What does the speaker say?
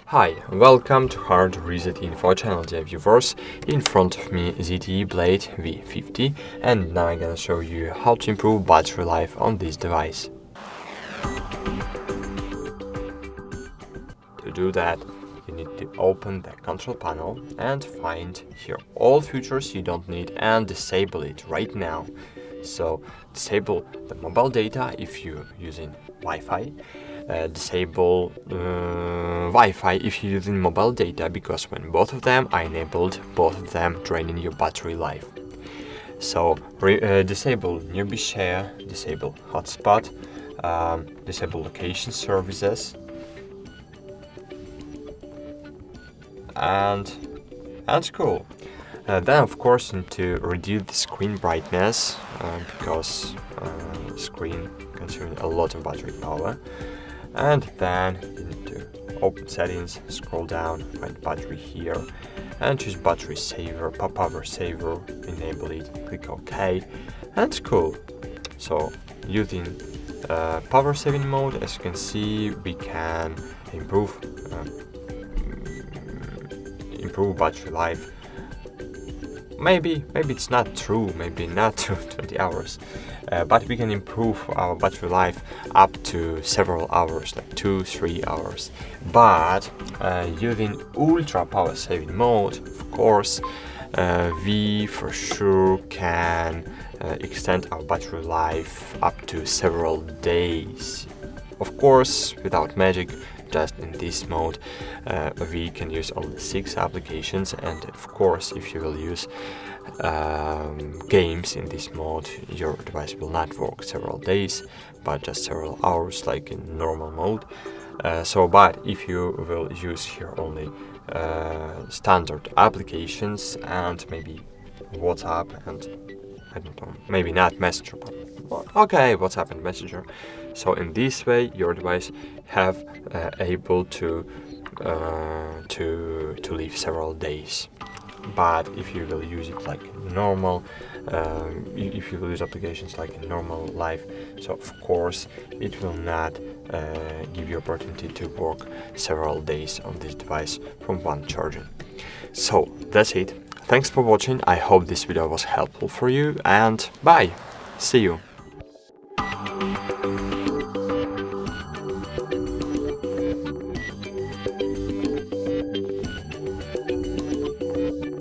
Hi, welcome to Hard Reset Info channel, dear viewers. In front of me ZTE Blade V50, and now I'm gonna show you how to improve battery life on this device. To do that, you need to open the control panel and find here all features you don't need and disable it right now. So disable the mobile data if you're using Wi-Fi. Disable Wi-Fi if you're using mobile data, because when both of them are enabled, both of them draining your battery life. So disable nearby share, disable hotspot, disable location services, and cool. Then of course you need to reduce the screen brightness because screen consumes a lot of battery power. And then you need to open settings, scroll down, find battery here, and choose battery saver, power saver, enable it, click OK, and it's cool. So using power saving mode, as you can see, we can improve battery life. Maybe it's not true, maybe not to 20 hours, but we can improve our battery life up to several hours, like 2-3 hours. But using ultra power saving mode, of course, we for sure can extend our battery life up to several days. Of course, without magic. Just in this mode, we can use only 6 applications, and of course, if you will use games in this mode, your device will not work several days, but just several hours, like in normal mode. But if you will use here only standard applications and maybe WhatsApp and I don't know, maybe not Messenger, but okay, WhatsApp and Messenger. So in this way, your device have able to live several days. But if you will use it like normal, if you will use applications like in normal life, so of course it will not give you opportunity to work several days on this device from one charging. So that's it. Thanks for watching. I hope this video was helpful for you, and bye. See you.